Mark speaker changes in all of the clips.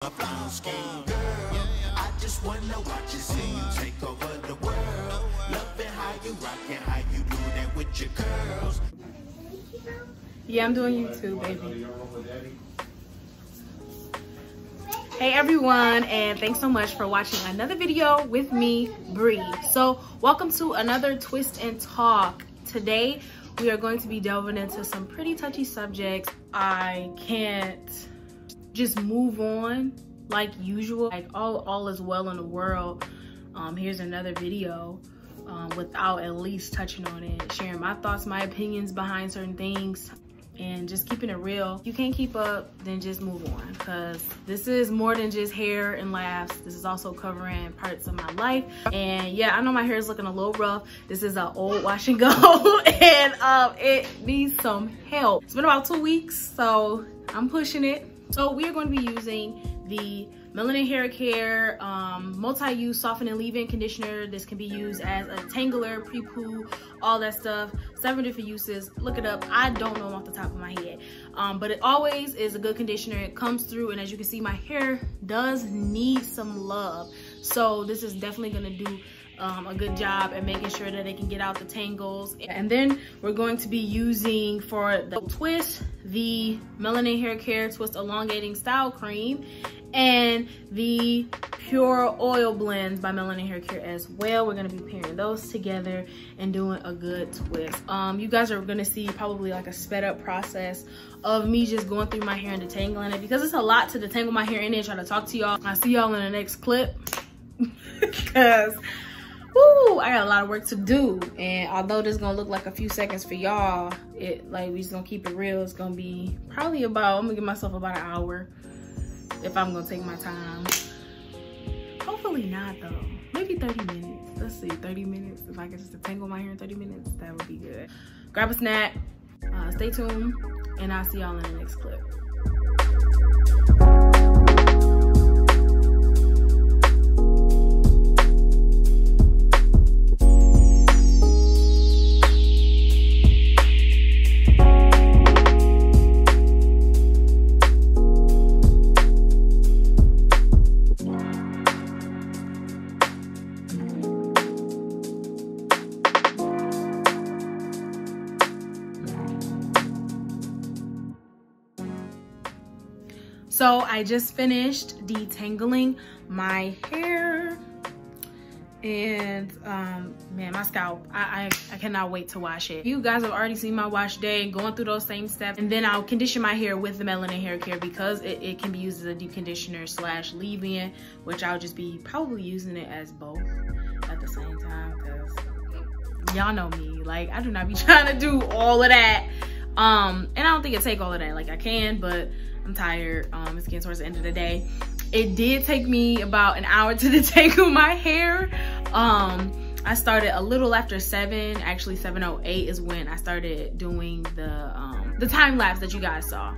Speaker 1: A brown skin girl, I just wanna watch you see you take over the world. Loving how you rock and how you do that with your girls.
Speaker 2: Yeah, I'm doing YouTube, baby. Hey everyone, and thanks so much for watching another video with me, Bree. So welcome to another Twist and Talk. Today we are going to be delving into some pretty touchy subjects. I can't just move on like usual, like all is well in the world. Here's another video without at least touching on it, sharing my thoughts, my opinions behind certain things, and just keeping it real. You can't keep up, then just move on, because this is more than just hair and laughs. This is also covering parts of my life. And yeah, I know my hair is looking a little rough. This is an old wash and go and it needs some help. It's been about 2 weeks, so I'm pushing it. So we are going to be using the Melanin Haircare multi-use soften and leave-in conditioner. This can be used as a tangler, pre-poo, all that stuff. 7 different uses. Look it up. I don't know them off the top of my head. But it always is a good conditioner. It comes through, and as you can see, my hair does need some love. So this is definitely going to do a good job at making sure that it can get out the tangles. And then we're going to be using for the twist, the Melanin Haircare Twist-Elongating Style Cream, and the Pure Oil Blends by Melanin Haircare as well. We're gonna be pairing those together and doing a good twist. You guys are gonna see probably like a sped up process of me just going through my hair and detangling it, because it's a lot to detangle my hair in and try to talk to y'all. I'll see y'all in the next clip because woo, I got a lot of work to do. And although this is gonna look like a few seconds for y'all, we just gonna keep it real. It's gonna be probably about, I'm gonna give myself about an hour if I'm gonna take my time. Hopefully not though, maybe 30 minutes. Let's see, 30 minutes. If I can just detangle my hair in 30 minutes, that would be good. Grab a snack, stay tuned, and I'll see y'all in the next clip. So I just finished detangling my hair, and man, my scalp, I cannot wait to wash it. You guys have already seen my wash day, going through those same steps, and then I'll condition my hair with the Melanin Haircare, because it can be used as a deep conditioner slash leave-in, which I'll just be probably using it as both at the same time, because y'all know me, like I do not be trying to do all of that. And I don't think it take all of that. Like I can, but I'm tired. It's getting towards the end of the day. It did take me about an hour to detangle my hair. I started a little after 7, actually 7:08 is when I started doing the time lapse that you guys saw.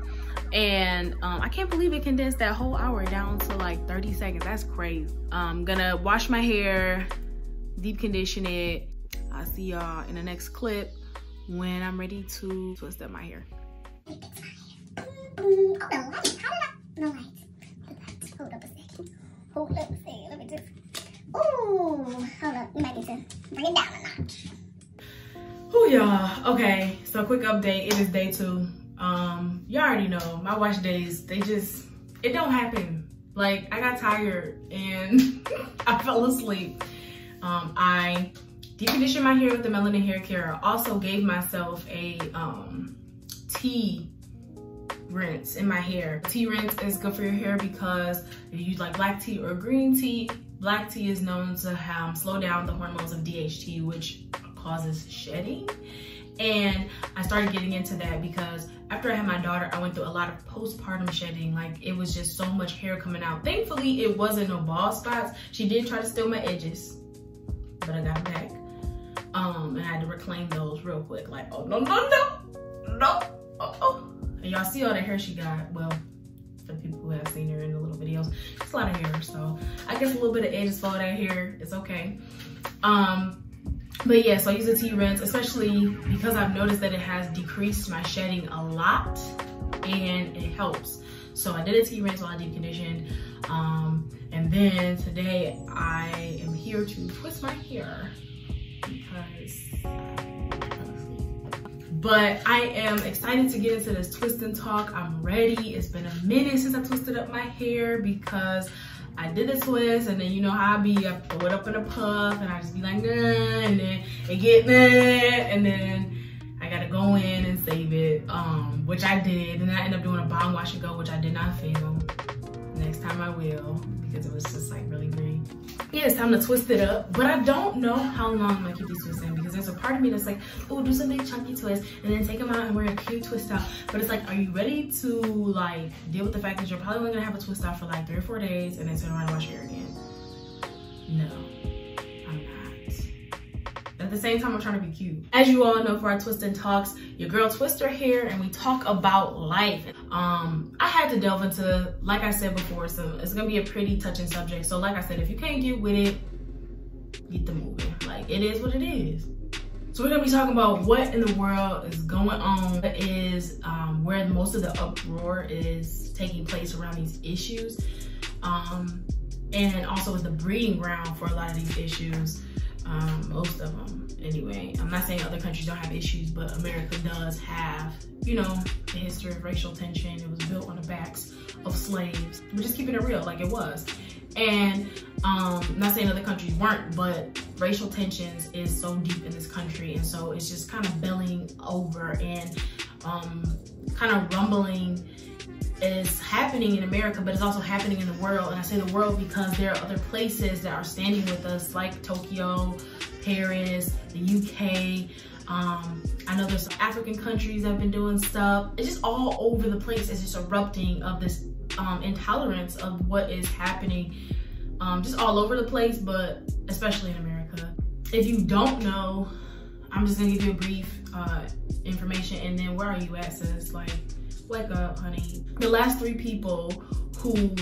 Speaker 2: And I can't believe it condensed that whole hour down to like 30 seconds. That's crazy. I'm gonna wash my hair, deep condition it. I'll see y'all in the next clip when I'm ready to twist up my hair.
Speaker 3: Oh, the light. How did I? No light. Hold up a second. Hold up a second. Let me just. Oh, hold up. You might need to bring it down a notch.
Speaker 2: Oh, y'all. Okay, so quick update. It is day 2. Y'all already know my wash days. It don't happen. Like I got tired and I fell asleep. I deep conditioned my hair with the Melanin Haircare. I also gave myself a tea rinse in my hair. Tea rinse is good for your hair because if you use like black tea or green tea, black tea is known to slow down the hormones of DHT, which causes shedding. And I started getting into that because after I had my daughter, I went through a lot of postpartum shedding. Like it was just so much hair coming out. Thankfully, it wasn't no bald spots. She did try to steal my edges, but I got them back. And I had to reclaim those real quick. Like, oh no, no, no, no, oh. And y'all see all the hair she got. Well, for the people who have seen her in the little videos, it's a lot of hair. So I guess a little bit of edges fall that hair. It's okay. But yeah, so I use a tea rinse, especially because I've noticed that it has decreased my shedding a lot and it helps. So I did a tea rinse while I deep conditioned. And then today I am here to twist my hair because but I am excited to get into this twist and talk. I'm ready. It's been a minute since I twisted up my hair because I did a twist, and then you know how I be, I throw it up in a puff and I just be like, nah, and then it get there, and then I gotta go in and save it, which I did, and then I ended up doing a bomb wash and go, which I did not film. Next time I will, because it was just like really green. Yeah, it's time to twist it up, but I don't know how long I'm gonna keep these twists in because there's a part of me that's like, oh, do some big chunky twist and then take them out and wear a cute twist out. But it's like, are you ready to like deal with the fact that you're probably only gonna have a twist out for like 3 or 4 days and then turn around and wash your hair again? No, I'm not. At the same time, I'm trying to be cute. As you all know, for our Twist and Talks, your girl twists her hair and we talk about life. I had to delve into, like I said before, so it's gonna be a pretty touching subject. So like I said, if you can't get with it, get the moving. Like, it is what it is. So we're gonna be talking about what in the world is going on, is where most of the uproar is taking place around these issues. And also is the breeding ground for a lot of these issues. Most of them anyway. I'm not saying other countries don't have issues, but America does have, you know, a history of racial tension. It was built on the backs of slaves. We're just keeping it real, like it was. And I'm not saying other countries weren't, but racial tensions is so deep in this country, and so it's just kind of belling over and kind of rumbling. Is happening in America, but it's also happening in the world. And I say the world because there are other places that are standing with us, like Tokyo, Paris, the UK. I know there's some African countries that have been doing stuff. It's just all over the place. It's just erupting of this intolerance of what is happening just all over the place, but especially in America. If you don't know, I'm just gonna give you a brief information, and then where are you at, sis? Like, wake up, honey. The last 3 people who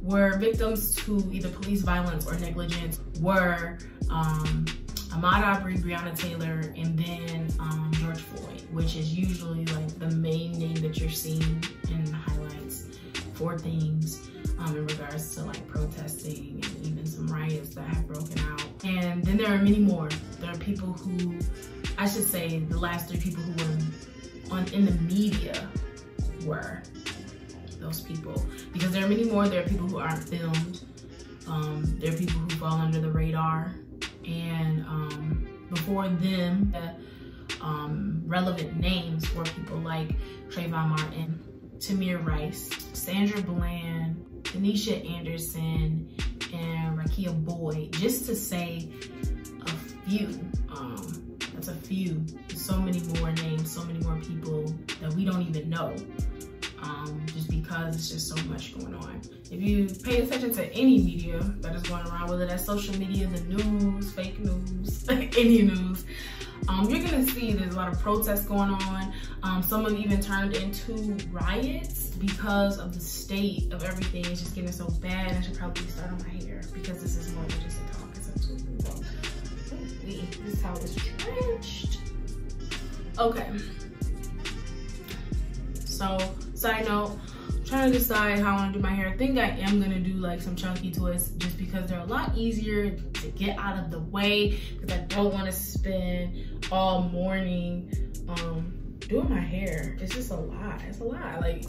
Speaker 2: were victims to either police violence or negligence were Ahmaud Arbery, Breonna Taylor, and then George Floyd, which is usually like the main name that you're seeing in the highlights for things in regards to like protesting and even some riots that have broken out. And then there are many more. There are people who, I should say, the last 3 people who were in the media were those people, because there are many more. There are people who aren't filmed. There are people who fall under the radar, and before them, relevant names were people like Trayvon Martin, Tamir Rice, Sandra Bland, Tanisha Anderson, and Rakia Boyd, just to say a few. That's a few. There's so many more names, so many more people that we don't even know, just because it's just so much going on. If you pay attention to any media that is going around, whether that's social media, the news, fake news, any news, you're gonna see there's a lot of protests going on. Some have even turned into riots because of the state of everything. It's just getting so bad. I should probably start on my hair because this is more than just a talk. It's a talk. This towel is drenched. Okay. So, side note, I'm trying to decide how I want to do my hair. I think I am gonna do like some chunky twists, just because they're a lot easier to get out of the way, because I don't want to spend all morning doing my hair. It's just a lot. It's a lot. Like,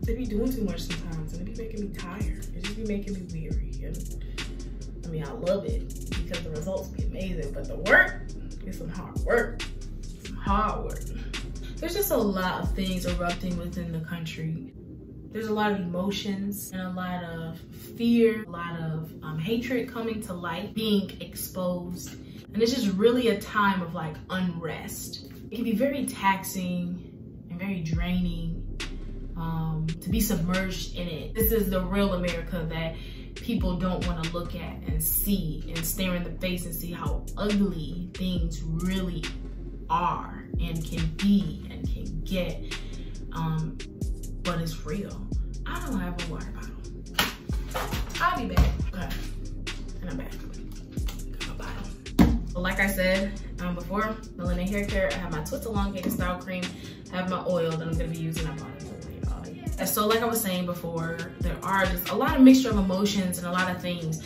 Speaker 2: they be doing too much sometimes, and it be making me tired. It just be making me weary. And I mean, I love it because the results be amazing, but the work is some hard work. Some hard work. There's just a lot of things erupting within the country. There's a lot of emotions and a lot of fear, a lot of hatred coming to light, being exposed. And it's just really a time of like unrest. It can be very taxing and very draining to be submerged in it. This is the real America that people don't want to look at and see and stare in the face and see how ugly things really are and can be and can get, but it's real. I don't have a water bottle. I'll be back. Okay, and I'm back. Got my bottle. So like I said before, Melanin Haircare, I have my Twist-Elongating style cream, I have my oil that I'm gonna be using. I bought it. Oh yeah. And so like I was saying before, there are just a lot of mixture of emotions and a lot of things.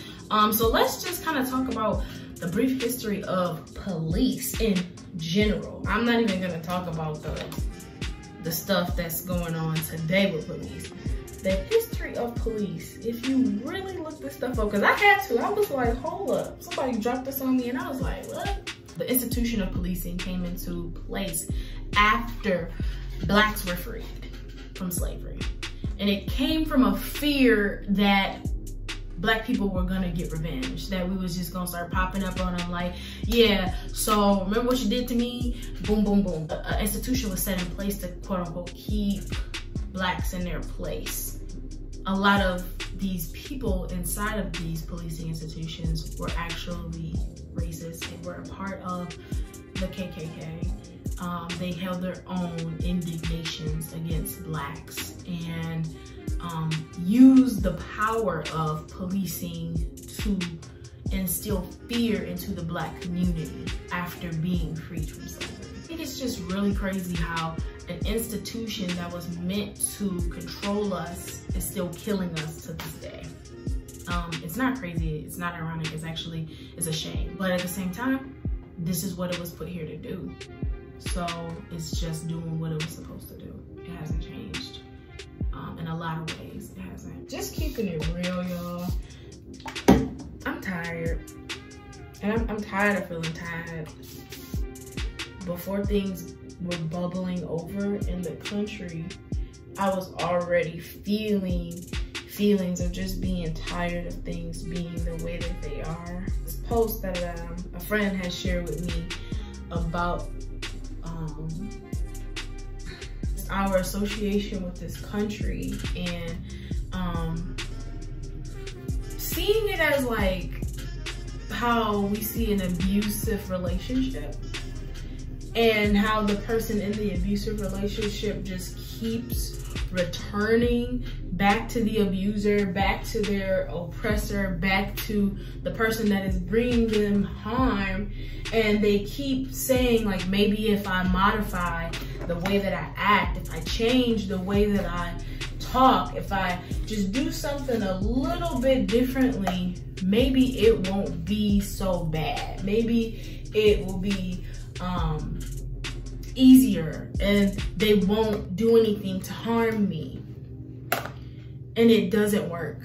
Speaker 2: So let's just kind of talk about the brief history of police in general. I'm not even gonna talk about the stuff that's going on today with police. The history of police, if you really look this stuff up, because I had to, I was like, hold up. Somebody dropped this on me and I was like, what? The institution of policing came into place after Blacks were freed from slavery. And it came from a fear that Black people were gonna get revenge, that we was just gonna start popping up on them like, yeah, so remember what you did to me? Boom, boom, boom. An institution was set in place to quote unquote keep Blacks in their place. A lot of these people inside of these policing institutions were actually racist. They were a part of the KKK. They held their own indignations against Blacks and used the power of policing to instill fear into the Black community after being freed from slavery. I think it's just really crazy how an institution that was meant to control us is still killing us to this day. It's not crazy, it's not ironic, it's a shame. But at the same time, this is what it was put here to do. So it's just doing what it was supposed to do. It hasn't changed. In a lot of ways, it hasn't. Just keeping it real, y'all. I'm tired. And I'm tired of feeling tired. Before things were bubbling over in the country, I was already feeling feelings of just being tired of things being the way that they are. This post that a friend has shared with me about our association with this country and seeing it as like how we see an abusive relationship and how the person in the abusive relationship just keeps returning back to the abuser, back to their oppressor, back to the person that is bringing them harm. And they keep saying like, maybe if I modify the way that I act, if I change the way that I talk, if I just do something a little bit differently, maybe it won't be so bad. Maybe it will be easier and they won't do anything to harm me. And it doesn't work.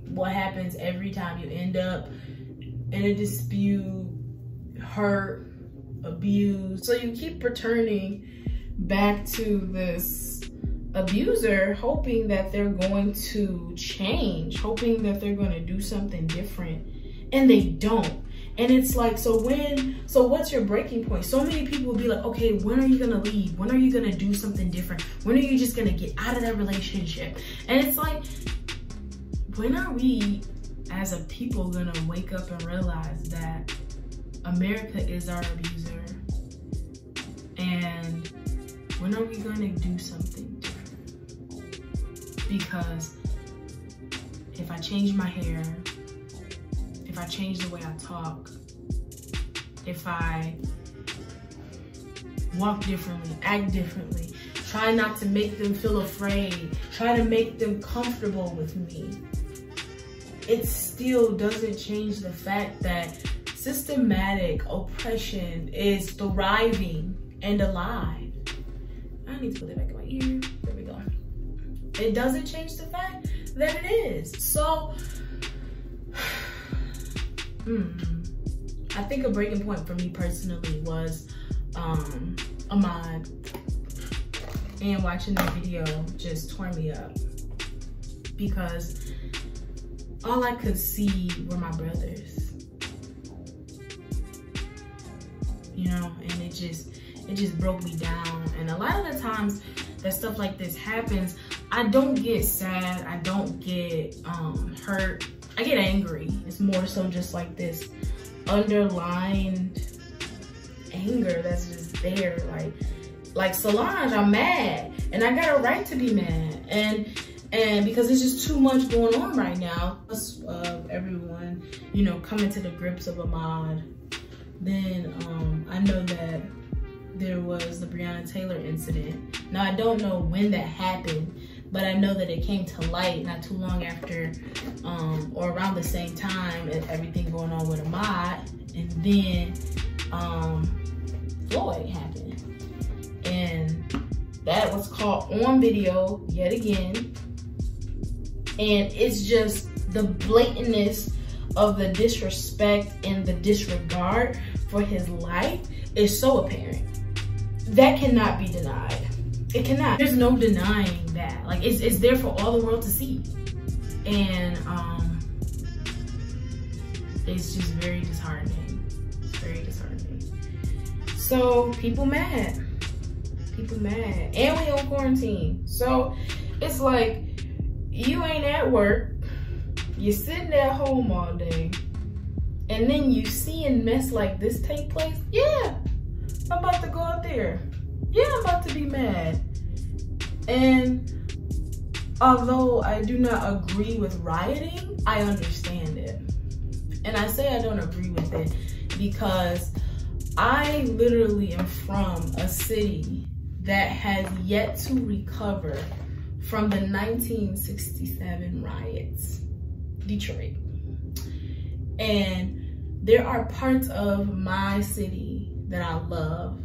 Speaker 2: What happens every time you end up in a dispute, hurt, abused? So you keep returning back to this abuser, hoping that they're going to change, hoping that they're going to do something different, and they don't. And it's like, so what's your breaking point? So many people will be like, okay, when are you gonna leave? When are you gonna do something different? When are you just gonna get out of that relationship? And it's like, when are we as a people gonna wake up and realize that America is our abuser? And when are we gonna do something different? Because if I change my hair, if I change the way I talk, if I walk differently, act differently, try not to make them feel afraid, try to make them comfortable with me, it still doesn't change the fact that systematic oppression is thriving and alive. I need to put it back in my ear. There we go. It doesn't change the fact that it is. So, I think a breaking point for me personally was Ahmad, and watching the video just tore me up because all I could see were my brothers, you know, and it just broke me down. And a lot of the times that stuff like this happens, I don't get sad, I don't get hurt, I get angry. It's more so just like this underlined anger that's just there. Like Solange, I'm mad, and I got a right to be mad, and because there's just too much going on right now. Everyone, you know, coming to the grips of Ahmad, then I know that there was the Breonna Taylor incident. Now, I don't know when that happened, but I know that it came to light not too long after, or around the same time as everything going on with Ahmaud, and then Floyd happened. And that was caught on video yet again. And it's just the blatantness of the disrespect and the disregard for his life is so apparent. That cannot be denied. It cannot. There's no denying that. Like, it's there for all the world to see. And it's just very disheartening. It's very disheartening. So people mad. People mad. And we on quarantine. So it's like, you ain't at work. You're sitting at home all day. And then you seeing mess like this take place. Yeah, I'm about to go out there. Yeah, I'm about to be mad. And although I do not agree with rioting, I understand it. And I say I don't agree with it because I literally am from a city that has yet to recover from the 1967 riots, Detroit. And there are parts of my city that I love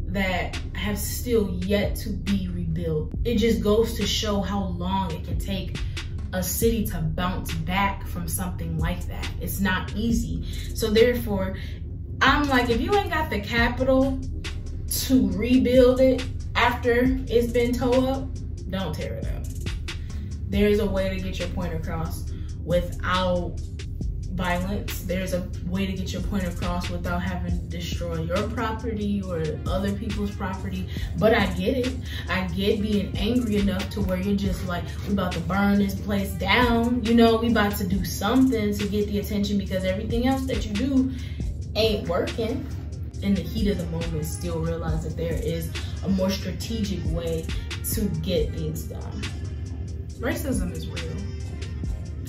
Speaker 2: that have still yet to be rebuilt. It just goes to show how long it can take a city to bounce back from something like that. It's not easy. So therefore, I'm like, if you ain't got the capital to rebuild it after it's been tore up, don't tear it up. There's a way to get your point across without violence. There's a way to get your point across without having to destroy your property or other people's property. But I get it. I get being angry enough to where you're just like, we about to burn this place down. You know, we about to do something to get the attention because everything else that you do ain't working. In the heat of the moment, still realize that there is a more strategic way to get things done. Racism is real.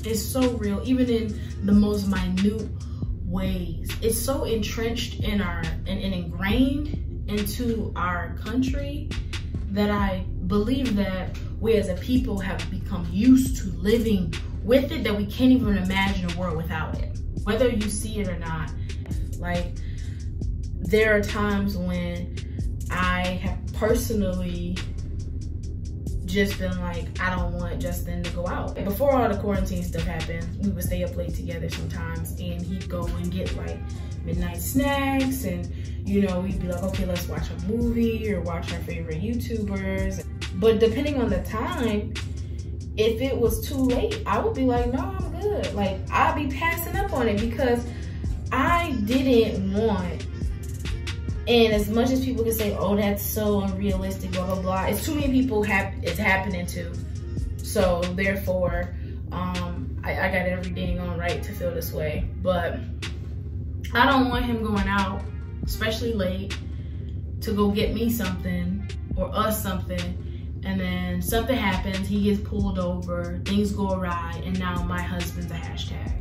Speaker 2: It's so real, even in the most minute ways. It's so entrenched in our and ingrained into our country that I believe that we as a people have become used to living with it, that we can't even imagine a world without it, whether you see it or not. Like, there are times when I have personally just been like, I don't want Justin to go out. Before all the quarantine stuff happened, we would stay up late together sometimes, and he'd go and get like midnight snacks, and you know, we'd be like, okay, let's watch a movie or watch our favorite YouTubers. But depending on the time, if it was too late, I would be like, no, I'm good. Like, I'd be passing up on it because I didn't want. And as much as people can say, oh, that's so unrealistic, blah, blah, blah, it's too many people it's happening to. So therefore, I got every dang on right to feel this way. But I don't want him going out, especially late, to go get me something or us something. And then something happens, he gets pulled over, things go awry, and now my husband's a hashtag.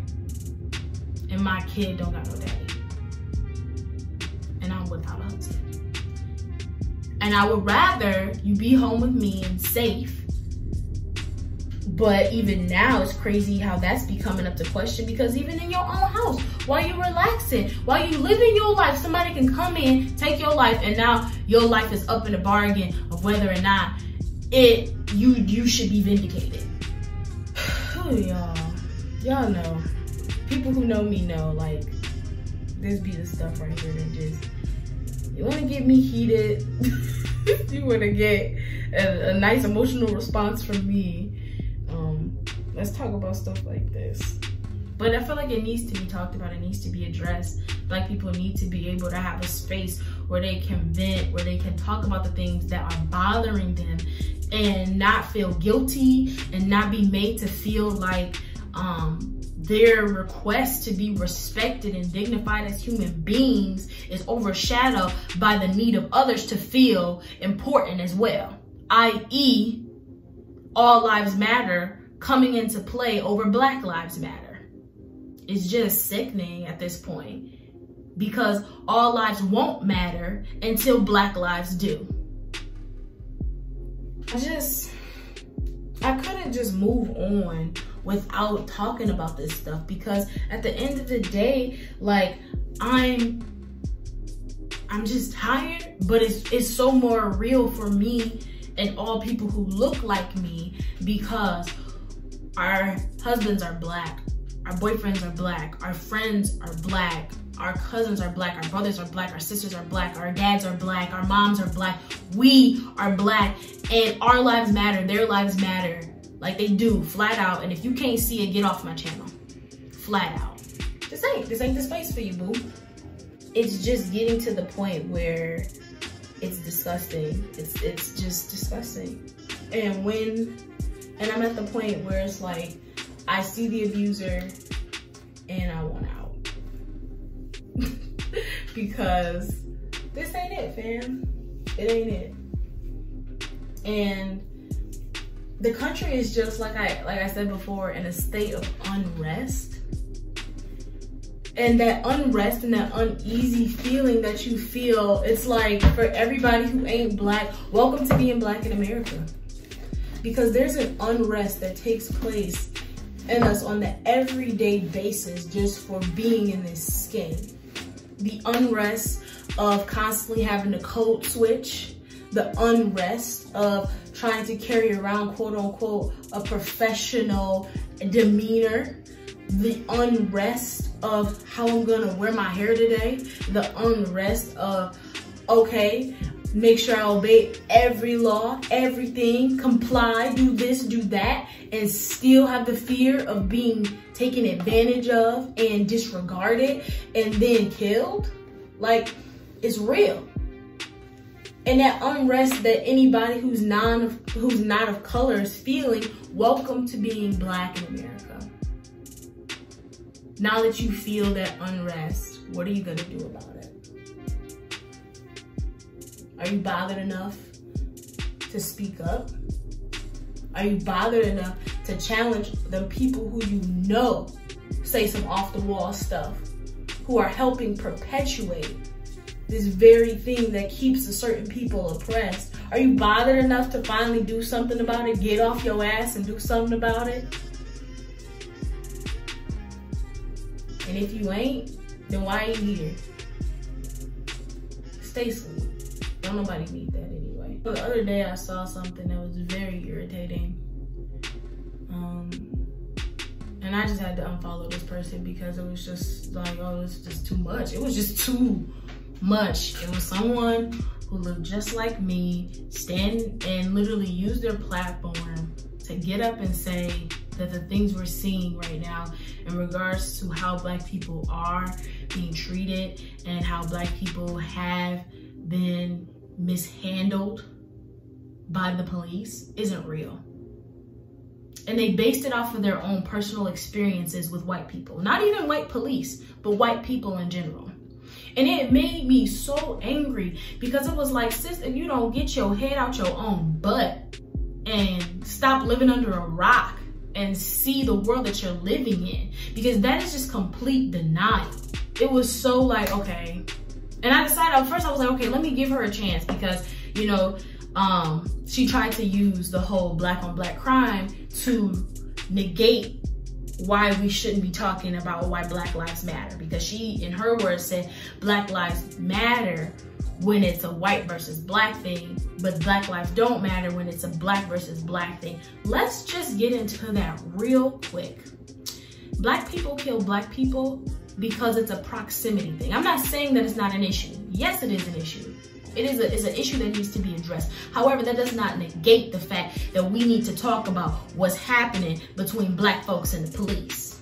Speaker 2: And my kid don't got no daddy. And I'm without a husband. And I would rather you be home with me and safe. But even now, it's crazy how that's becoming up to question, because even in your own house, while you're relaxing, while you living your life, somebody can come in, take your life, and now your life is up in the bargain of whether or not you should be vindicated. Y'all know. People who know me know, like, this be the stuff right here that just, you want to get me heated, you want to get a nice emotional response from me, let's talk about stuff like this. But I feel like it needs to be talked about, it needs to be addressed. Black people need to be able to have a space where they can vent, where they can talk about the things that are bothering them and not feel guilty and not be made to feel like their request to be respected and dignified as human beings is overshadowed by the need of others to feel important as well. i.e., all lives matter coming into play over Black Lives Matter. It's just sickening at this point. because all lives won't matter until Black lives do. I couldn't just move on without talking about this stuff, because at the end of the day, like, I'm just tired, but it's so more real for me and all people who look like me, because our husbands are Black, our boyfriends are Black, our friends are Black, our cousins are Black, our brothers are Black, our sisters are Black, our dads are Black, our moms are Black. We are Black, and our lives matter, their lives matter. Like, they do, flat out. And if you can't see it, get off my channel. Flat out. This ain't the space for you, boo. It's just getting to the point where it's disgusting. It's just disgusting. And I'm at the point where it's like, I see the abuser and I want out. Because this ain't it, fam. It ain't it. And the country is just, like I said before, in a state of unrest. And that unrest and that uneasy feeling that you feel, it's like, for everybody who ain't Black, welcome to being Black in America. Because there's an unrest that takes place in us on the everyday basis just for being in this skin. The unrest of constantly having to code switch, the unrest of trying to carry around, quote unquote, a professional demeanor, the unrest of how I'm gonna wear my hair today, the unrest of, okay, make sure I obey every law, everything, comply, do this, do that, and still have the fear of being taken advantage of and disregarded and then killed. Like, it's real. And that unrest that anybody who's not of color is feeling, welcome to being Black in America. Now that you feel that unrest, what are you gonna do about it? Are you bothered enough to speak up? Are you bothered enough to challenge the people who you know say some off the wall stuff, who are helping perpetuate this very thing that keeps a certain people oppressed? Are you bothered enough to finally do something about it? Get off your ass and do something about it? And if you ain't, then why are you here? Stay asleep. Don't nobody need that anyway. The other day I saw something that was very irritating. And I just had to unfollow this person because it was just like, oh, it's just too much. It was just too much. It was someone who looked just like me, stand and literally use their platform to get up and say that the things we're seeing right now in regards to how Black people are being treated and how Black people have been mishandled by the police isn't real. And they based it off of their own personal experiences with white people. Not even white police, but white people in general. And it made me so angry because it was like, sis, if you don't get your head out your own butt and stop living under a rock and see the world that you're living in, because that is just complete denial. It was so like, okay. And I decided, at first I was like, okay, let me give her a chance because, you know, she tried to use the whole Black on Black crime to negate why we shouldn't be talking about why Black lives matter, because she, in her words, said Black lives matter when it's a white versus Black thing, but Black lives don't matter when it's a Black versus Black thing. Let's just get into that real quick. Black people kill Black people because it's a proximity thing. I'm not saying that it's not an issue. Yes, it is an issue. It's an issue that needs to be addressed. However, that does not negate the fact that we need to talk about what's happening between Black folks and the police.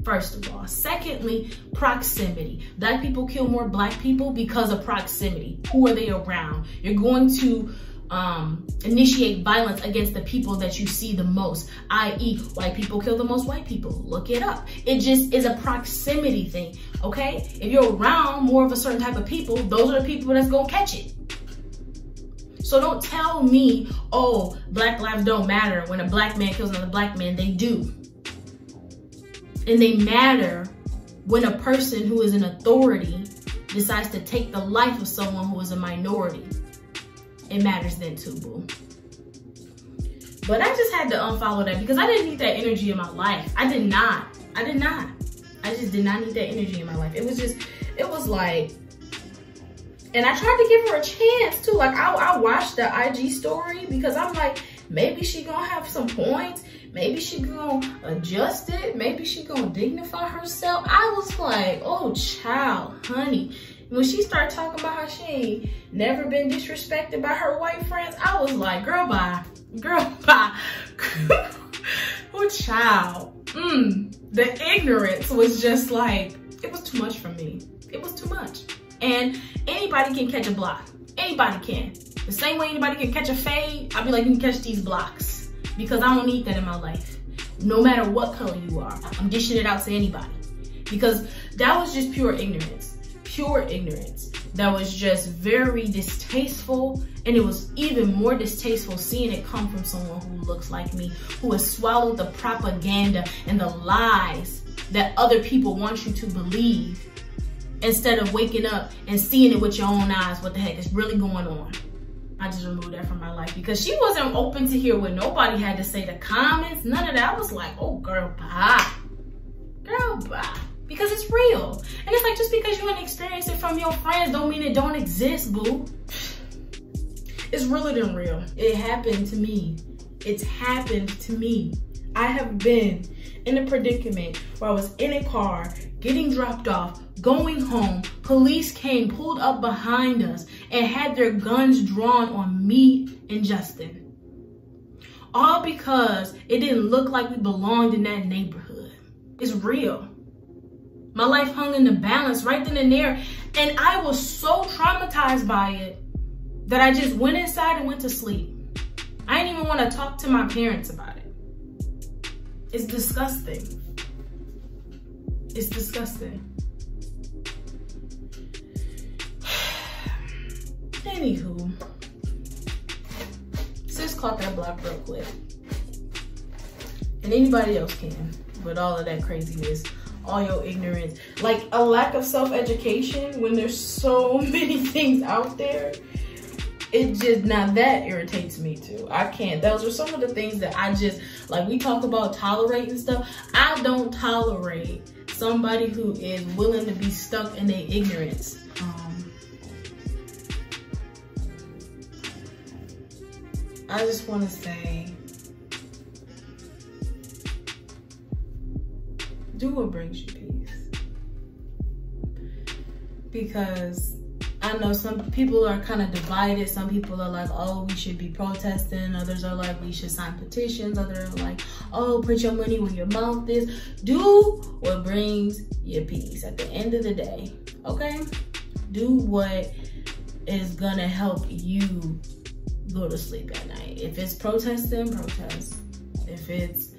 Speaker 2: First of all. Secondly, proximity. Black people kill more Black people because of proximity. Who are they around? You're going to initiate violence against the people that you see the most, i.e. white people kill the most white people. Look it up. It just is a proximity thing, okay? If you're around more of a certain type of people, those are the people that's gonna catch it. So don't tell me, oh, Black lives don't matter. When a Black man kills another Black man, they do. And they matter when a person who is in authority decides to take the life of someone who is a minority, it matters then too, boo. But I just had to unfollow that because I didn't need that energy in my life. I did not. I just did not need that energy in my life. It was like, and I tried to give her a chance too. Like I watched the IG story because I'm like, maybe she gonna have some points. Maybe she gonna adjust it. Maybe she gonna dignify herself. I was like, oh child, honey. When she started talking about how she ain't never been disrespected by her white friends, I was like, girl, bye. Girl, bye. Oh child. The ignorance was just like, it was too much for me. It was too much. And anybody can catch a block. Anybody can. The same way anybody can catch a fade, I'll be like, you can catch these blocks. Because I don't need that in my life. No matter what color you are, I'm dishing it out to anybody. Because that was just pure ignorance. Pure ignorance. That was just very distasteful. And it was even more distasteful seeing it come from someone who looks like me, who has swallowed the propaganda and the lies that other people want you to believe, instead of waking up and seeing it with your own eyes, what the heck is really going on. I just removed that from my life because she wasn't open to hear what nobody had to say. The comments, none of that. I was like, oh girl, bye. Girl, bye. Because it's real. And it's like, just because you ain't experienced it from your friends don't mean it don't exist, boo. It's realer than real. It happened to me. It's happened to me. I have been in a predicament where I was in a car, getting dropped off, going home. Police came, pulled up behind us, and had their guns drawn on me and Justin. All because it didn't look like we belonged in that neighborhood. It's real. My life hung in the balance right then and there. And I was so traumatized by it that I just went inside and went to sleep. I didn't even want to talk to my parents about it. It's disgusting. It's disgusting. Anywho, sis caught that block real quick. And anybody else can, with all of that craziness, all your ignorance, like a lack of self-education when there's so many things out there. It just, now that irritates me too. I can't, those are some of the things that I just, like we talk about tolerating stuff. I don't tolerate somebody who is willing to be stuck in their ignorance. I just want to say, do what brings you peace. Because I know some people are kind of divided. Some people are like, oh, we should be protesting. Others are like, we should sign petitions. Others are like, oh, put your money where your mouth is. Do what brings you peace at the end of the day, okay? Do what is gonna help you go to sleep at night. If it's protesting, protest. If it's,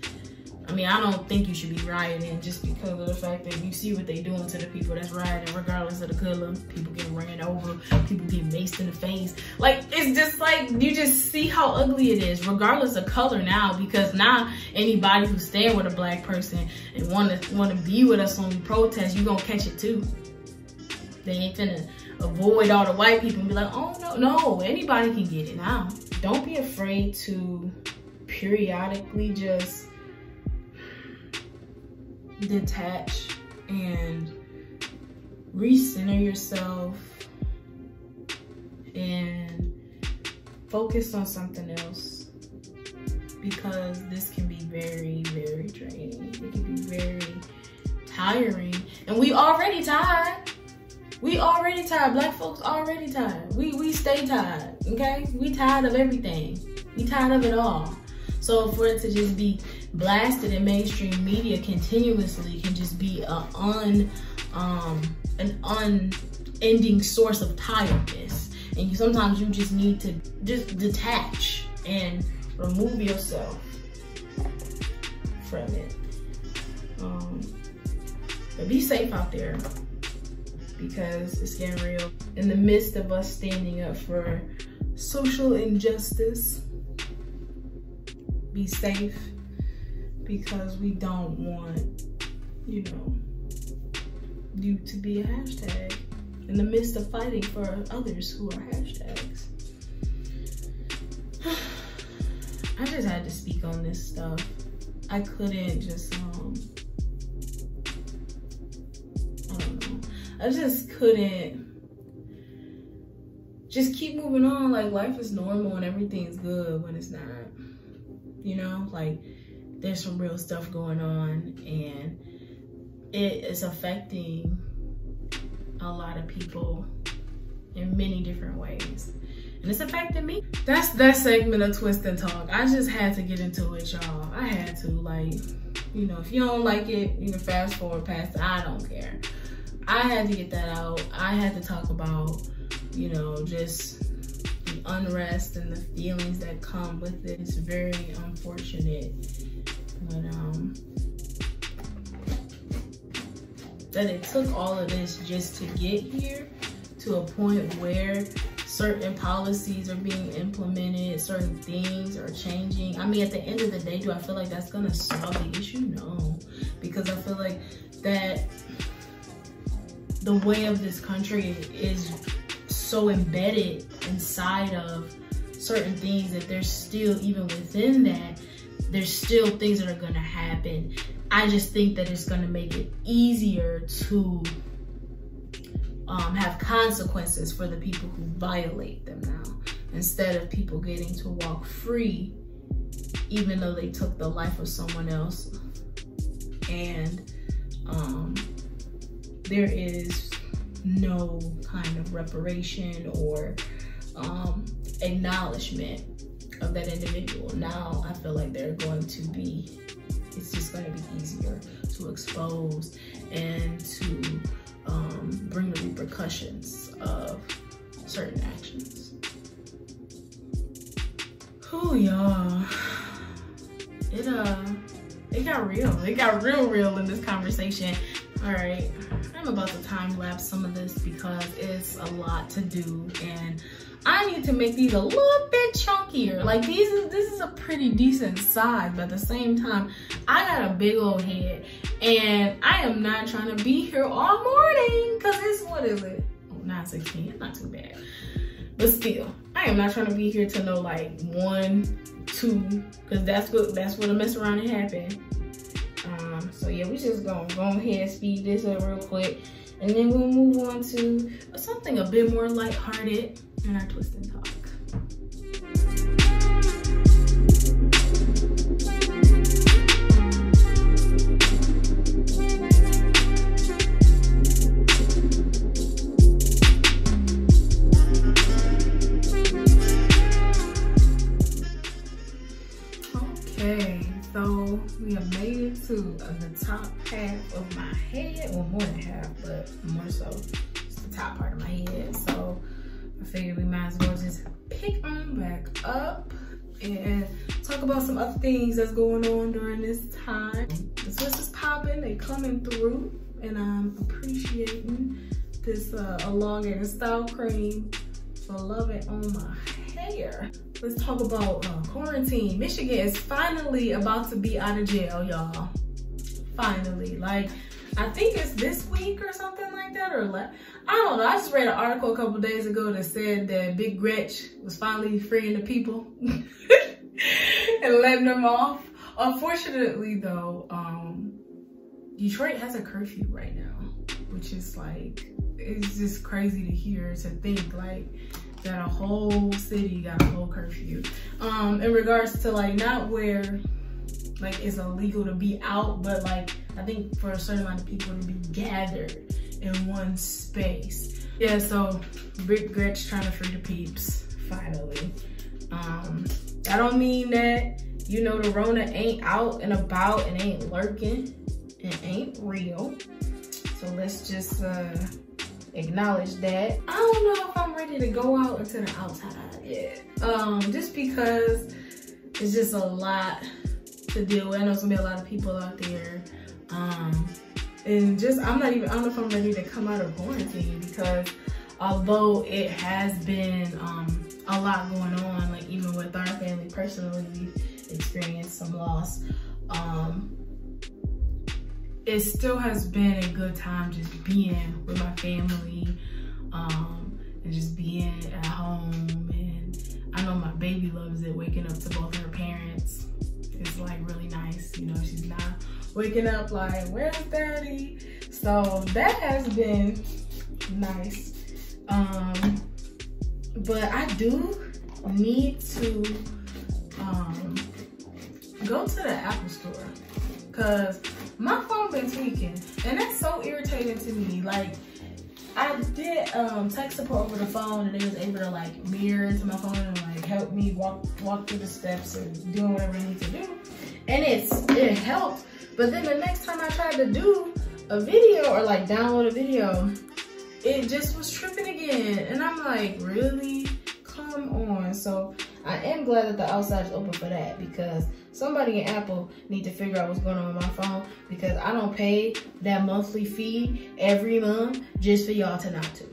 Speaker 2: I mean, I don't think you should be rioting just because of the fact that you see what they doing to the people that's rioting, regardless of the color. People get ran over, people get maced in the face. Like, it's just like, you just see how ugly it is, regardless of color now, because now anybody who's staying with a black person and want to be with us when we protest, you gonna catch it too. They ain't finna avoid all the white people and be like, oh no, anybody can get it now. Don't be afraid to periodically just detach and recenter yourself and focus on something else, because this can be very, very draining. It can be very tiring, and we already tired. We already tired. Black folks already tired. We stay tired, okay? We tired of everything. We tired of it all. So for it to just be blasted in mainstream media continuously can just be an unending source of tiredness. And sometimes you just need to just detach and remove yourself from it. But be safe out there, because it's getting real. In the midst of us standing up for social injustice, be safe, because we don't want, you know, you to be a hashtag. in the midst of fighting for others who are hashtags. I just had to speak on this stuff. I couldn't just, I don't know. I just couldn't just keep moving on like life is normal and everything's good when it's not. You know, like there's some real stuff going on and it is affecting a lot of people in many different ways. And it's affecting me. That's that segment of Twist and Talk. I just had to get into it, y'all. I had to, like, you know, if you don't like it, you can fast forward past it. I don't care. I had to get that out. I had to talk about, you know, just the unrest and the feelings that come with it. It's very unfortunate. But that it took all of this just to get here to a point where certain policies are being implemented, certain things are changing. I mean, at the end of the day, do I feel like that's gonna solve the issue? No, because I feel like that the way of this country is so embedded inside of certain things that there's still, even within that, there's still things that are gonna happen. I just think that it's gonna make it easier to have consequences for the people who violate them now, instead of people getting to walk free even though they took the life of someone else. And there is no kind of reparation or acknowledgement of that individual. Now I feel like they're going to be, it's just going to be easier to expose and to bring the repercussions of certain actions. Oh, y'all, it got real. It got real in this conversation. All right, I'm about to time lapse some of this because it's a lot to do and I need to make these a little bit chunkier. Like this is a pretty decent size, but at the same time, I got a big old head and I am not trying to be here all morning because it's, what is it? Oh, 9:16, it's not too bad. But still, I am not trying to be here to know like 1, 2, because that's what a mess around and happen. So yeah, we just gonna go ahead, speed this up real quick, and then we'll move on to something a bit more lighthearted in our Twist and Talk. Okay, so we have made it to the top half of my head. Well, more than half, but more so just the top part of my head. So I figured we might as well just pick on back up and talk about some other things that's going on during this time. The twist is popping, they coming through, and I'm appreciating this elongated style cream for loving on my hair. Let's talk about quarantine. Michigan is finally about to be out of jail, y'all. Finally, like, I think it's this week or something like that, or I don't know. I just read an article a couple days ago that said that Big Gretch was finally freeing the people and letting them off. Unfortunately, though, Detroit has a curfew right now, which is like, it's just crazy to hear, to think like that a whole city got a whole curfew. In regards to like not where like it's illegal to be out, but like I think for a certain amount of people to be gathered in one space. Yeah, so Big Gretch trying to free the peeps, finally. I don't mean that, you know, the Rona ain't out and about and ain't lurking and ain't real. So let's just acknowledge that. I don't know if I'm ready to go out into the outside yet. Just because it's just a lot to deal with. I know there's gonna be a lot of people out there. And just, I don't know if I'm ready to come out of quarantine, because although it has been a lot going on, like even with our family personally, we've experienced some loss. It still has been a good time just being with my family, and just being at home. And I know my baby loves it, waking up to both her parents. It's like really nice, you know, she's not waking up like, where's daddy? So that has been nice. But I do need to go to the Apple store, because my phone been tweaking, and that's so irritating to me. Like, I did tech support over the phone, and they was able to like mirror into my phone and like help me walk through the steps and doing whatever I need to do, and it helped. But then the next time I tried to do a video or like download a video, it just was tripping again, and I'm like, really? Come on. So I am glad that the outside is open for that, because somebody in Apple need to figure out what's going on with my phone, because I don't pay that monthly fee every month just for y'all to not to.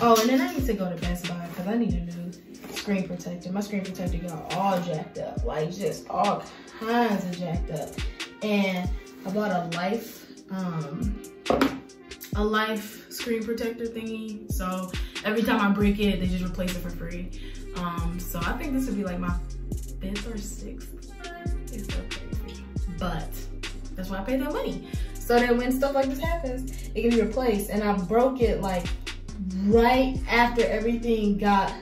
Speaker 2: Oh, and then I need to go to Best Buy because I need a new screen protector. My screen protector got all jacked up, like just all kinds of jacked up. And I bought a life screen protector thingy. So every time I break it, they just replace it for free. So I think this would be like my 5th or 6th one. It's so crazy, but that's why I pay that money. So that when stuff like this happens, it can be replaced. And I broke it like right after everything got,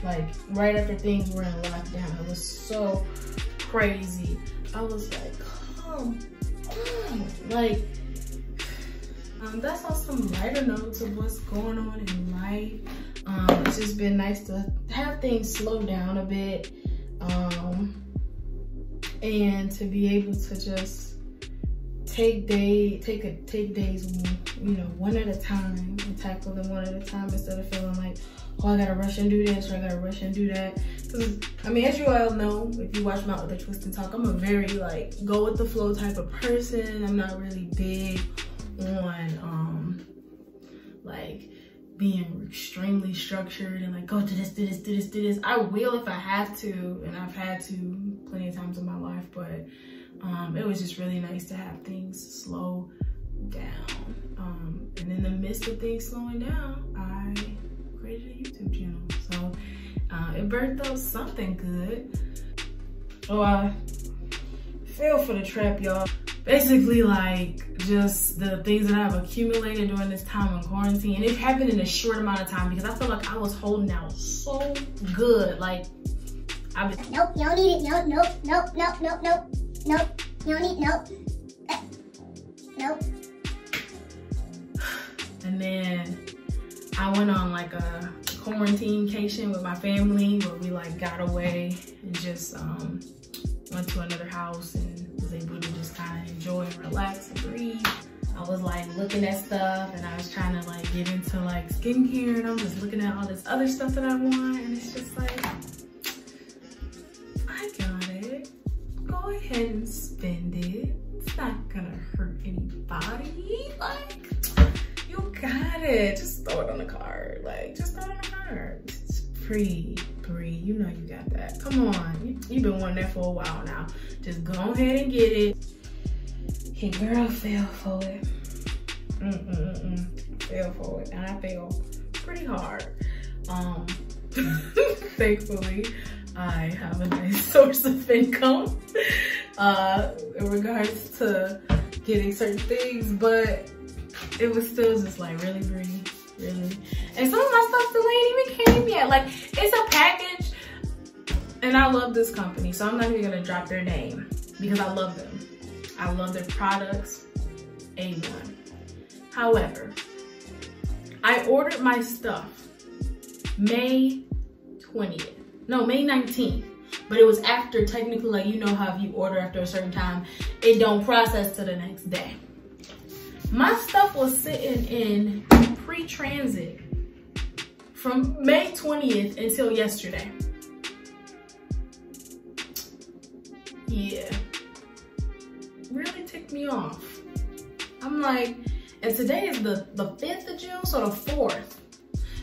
Speaker 2: like right after things were in lockdown. It was so crazy. I was like, come on. Like, that's on some lighter notes of what's going on in life. It's just been nice to have things slow down a bit, and to be able to just take days, you know, one at a time, and tackle them one at a time, instead of feeling like, oh, I gotta rush and do this, or I gotta rush and do that. Because I mean, as you all know, if you watch my other Twist and Talk, I'm a very like go with the flow type of person. I'm not really big on like being extremely structured and like go to this, do this, do this, do this. I will if I have to, and I've had to plenty of times in my life, but it was just really nice to have things slow down. And in the midst of things slowing down, I created a YouTube channel. So it birthed out something good. Oh, I fell for the trap, y'all. Basically, like, just the things that I've accumulated during this time in quarantine. And it happened in a short amount of time, because I feel like I was holding out so good. Like, I was...
Speaker 3: Nope, you don't need it. Nope, nope, nope, nope, nope, nope. Nope, you don't need, nope. Nope.
Speaker 2: And then I went on like a quarantine-cation with my family, where we like got away and just went to another house and was able to just kind of enjoy and relax and breathe. I was like looking at stuff, and I was trying to like get into like skincare, and I'm just looking at all this other stuff that I want, and it's just like, I got it. Go ahead and spend it. It's not gonna hurt anybody. Like, you got it. Just throw it on the card. Like, just throw it on the card. It's Prue, you know you got that. Come on, you've been wanting that for a while now. Just go ahead and get it. Hey, girl, fell for it. Fell for it, and I fell pretty hard. Thankfully, I have a nice source of income in regards to getting certain things, but it was still just like, really, Bree, really. And some of my stuff still ain't even came yet. Like, it's a package, and I love this company, so I'm not even gonna drop their name because I love them. I love their products, A1. However, I ordered my stuff May 20th. No, May 19th. But it was after, technically, like, you know how if you order after a certain time, it don't process to the next day. My stuff was sitting in pre-transit from May 20th until yesterday. Yeah. Really ticked me off. I'm like, and today is the 5th of June, so the 4th.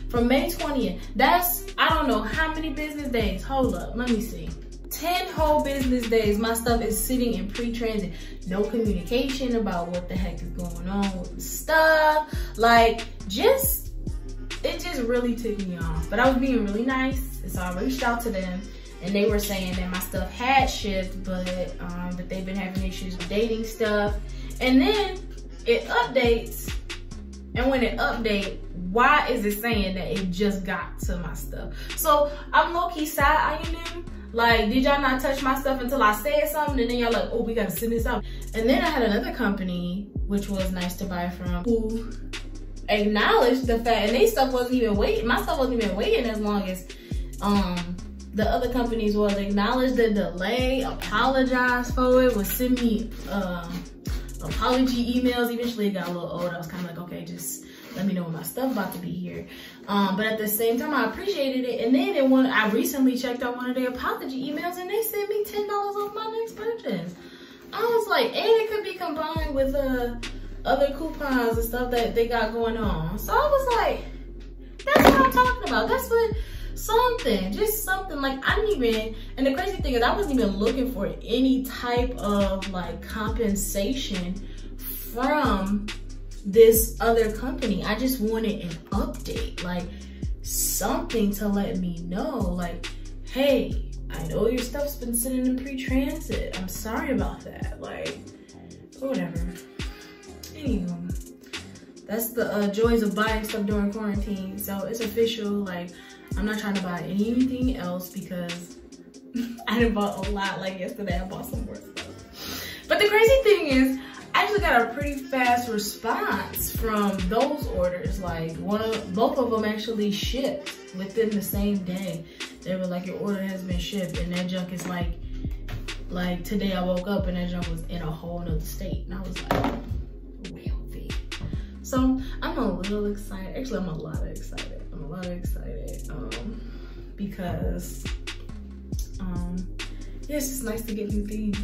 Speaker 2: From May 20th, that's, I don't know how many business days. Hold up, let me see. 10 whole business days, my stuff is sitting in pre-transit. No communication about what the heck is going on with the stuff. Like, just, it it just really ticked me off. But I was being really nice, and so I reached out to them, and they were saying that my stuff had shipped, but that they've been having issues with dating stuff. And then it updates, and when it updates, why is it saying that it just got to my stuff? So I'm low-key side-eyeing them. Like, did y'all not touch my stuff until I said something? And then y'all like, oh, we gotta send this out. And then I had another company, which was nice to buy from, who acknowledged the fact, and they stuff wasn't even waiting. My stuff wasn't even waiting as long as the other companies was. Acknowledged the delay, apologized for it, would send me apology emails. Eventually it got a little old. I was kind of like, okay, just let me know when my stuff about to be here. But at the same time, I appreciated it. And then I recently checked out one of their apology emails, and they sent me $10 off my next purchase. I was like, and it could be combined with other coupons and stuff that they got going on. So I was like, that's what I'm talking about. That's what just something like, I didn't even, and the crazy thing is I wasn't even looking for any type of like compensation from this other company. I just wanted an update, like something to let me know, like, hey, I know your stuff's been sitting in pre-transit. I'm sorry about that. Like, whatever. Anywho, that's the joys of buying stuff during quarantine. So it's official. Like, I'm not trying to buy anything else because I done bought a lot. Like yesterday, I bought some more stuff. But the crazy thing is, I actually got a pretty fast response from those orders. Like both of them actually shipped within the same day. They were like, your order has been shipped, and that junk is like today I woke up and that junk was in a whole nother state. And I was like, wealthy. So I'm a little excited. Actually, I'm a lot excited. Because yeah, it's just nice to get new things.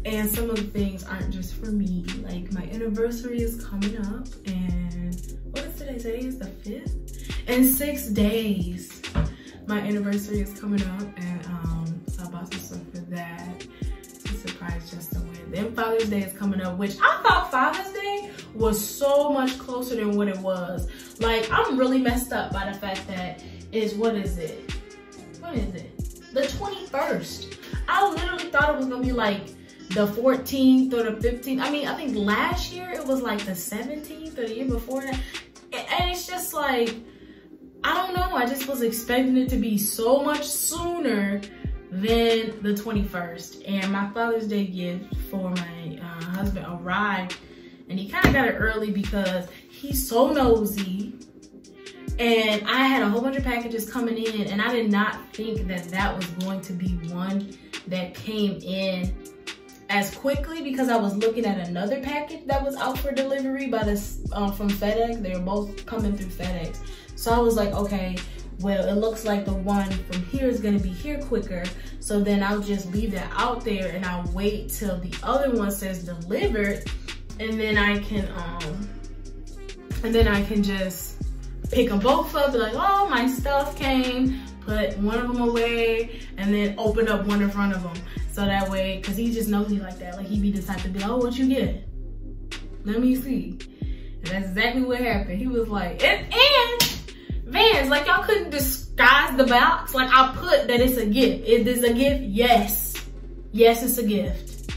Speaker 2: And some of the things aren't just for me. Like, my anniversary is coming up, and what is today? Today is the 5th. In 6 days, my anniversary is coming up, and so I bought some stuff for that to surprise Justin with. Then Father's Day is coming up, which I thought Father's Day was so much closer than what it was. Like, I'm really messed up by the fact that what is it? The 21st. I literally thought it was gonna be like the 14th or the 15th. I mean, I think last year it was like the 17th or the year before that. And it's just like, I don't know. I just was expecting it to be so much sooner than the 21st. And my Father's Day gift for my husband arrived, and he kind of got it early because he's so nosy. And I had a whole bunch of packages coming in, and I did not think that that was going to be one that came in as quickly, because I was looking at another package that was out for delivery by this from FedEx. They were both coming through FedEx. So I was like, okay, well, it looks like the one from here is gonna be here quicker. So then I'll just leave that out there, and I'll wait till the other one says delivered, and then I can just pick them both up, be like, oh, my stuff came, put one of them away, and then open up one in front of him. So that way, cause he just knows me like that. Like, he be the type to be like, oh, what you get? Let me see. And that's exactly what happened. He was like, and Vans, like, y'all couldn't disguise the box. Like, I put that it's a gift. Is this a gift? Yes. Yes, it's a gift.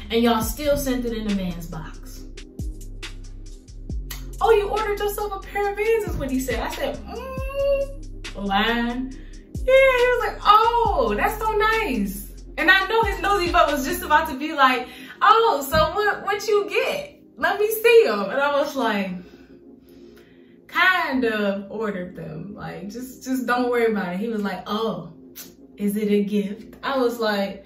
Speaker 2: And y'all still sent it in the Vans box. Oh, you ordered yourself a pair of Vans, is what he said. I said, lying. Yeah, he was like, oh, that's so nice. And I know his nosy butt was just about to be like, oh, so what you get? Let me see them. And I was like, kind of ordered them. Like, just don't worry about it. He was like, oh, is it a gift? I was like,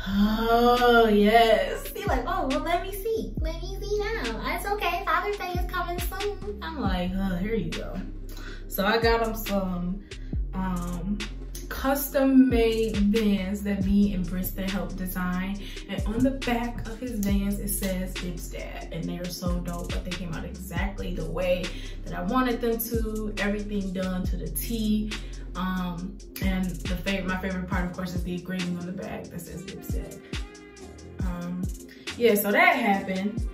Speaker 2: oh, yes. He like, oh, well, let me see. Let me see now. It's okay. Father's Day is coming soon. I'm like, oh, here you go. So I got him some custom made Vans that me and Brista helped design, and on the back of his Vans it says Dibs Dad, and they are so dope. But they came out exactly the way that I wanted them to, everything done to the T. And my favorite part, of course, is the engraving on the back that says Dibs Dad. Yeah, so that happened.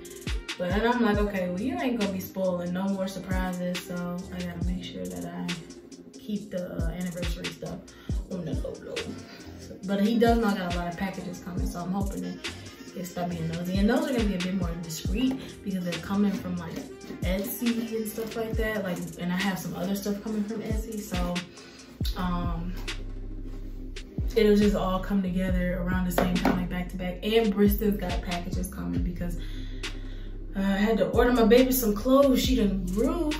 Speaker 2: But then I'm like, okay, well, you ain't gonna be spoiling no more surprises, so I gotta make sure that I keep the anniversary stuff on the low. But he does not got a lot of packages coming, so I'm hoping that he'll stop being nosy. And those are gonna be a bit more discreet because they're coming from like Etsy and stuff like that. Like, and I have some other stuff coming from Etsy, so it'll just all come together around the same time, like back to back. And Brista's got packages coming because I had to order my baby some clothes. She done grew.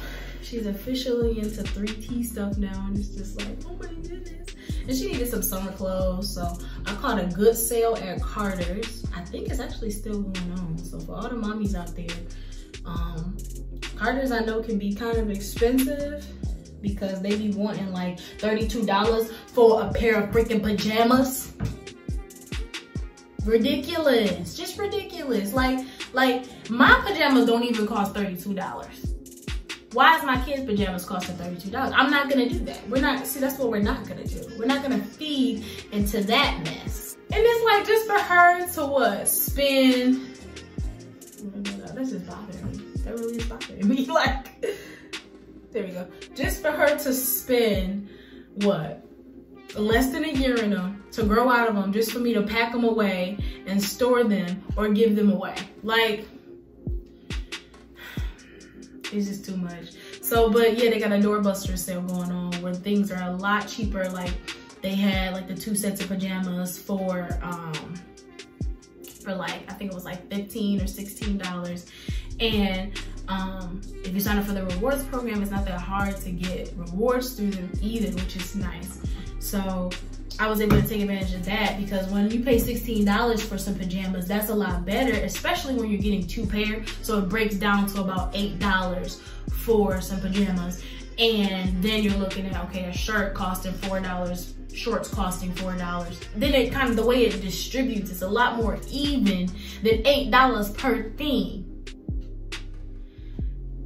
Speaker 2: She's officially into 3T stuff now, and it's just like, oh my goodness. And she needed some summer clothes, so I caught a good sale at Carter's. I think it's actually still going on. So for all the mommies out there, Carter's I know can be kind of expensive because they be wanting like $32 for a pair of freaking pajamas. Ridiculous, just ridiculous. Like my pajamas don't even cost $32. Why is my kids' pajamas costing $32? I'm not gonna do that. We're not, see, that's what we're not gonna do. We're not gonna feed into that mess. And it's like, just for her to what? Spend, this is bothering me. That really is bothering me. Like, there we go. Just for her to spend, what? Less than a year in them, to grow out of them, just for me to pack them away and store them or give them away. Like, it's just too much. So, but yeah, they got a doorbuster sale going on where things are a lot cheaper. Like, they had like the 2 sets of pajamas for like, I think it was like $15 or $16. And if you sign up for the rewards program, it's not that hard to get rewards through them either, which is nice. So I was able to take advantage of that because when you pay $16 for some pajamas, that's a lot better, especially when you're getting 2 pairs. So it breaks down to about $8 for some pajamas. And then you're looking at, okay, a shirt costing $4, shorts costing $4. Then it kind of, the way it distributes, it's a lot more even than $8 per thing.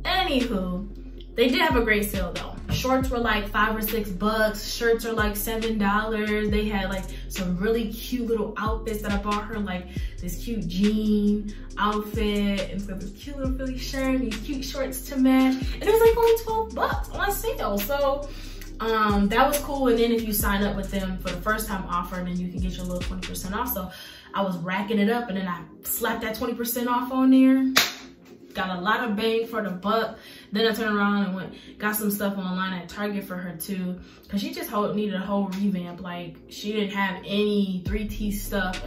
Speaker 2: Anywho, they did have a great sale though. Shorts were like $5 or $6. Shirts are like $7. They had like some really cute little outfits that I bought her, like this cute jean outfit, and it's got this cute little Philly shirt and these cute shorts to match. And it was like only $12 on sale. So that was cool. And then if you sign up with them for the first time offer, then you can get your little 20% off. So I was racking it up, and then I slapped that 20% off on there. Got a lot of bang for the buck. Then I turned around and got some stuff online at Target for her too, because she just needed a whole revamp. Like, she didn't have any 3T stuff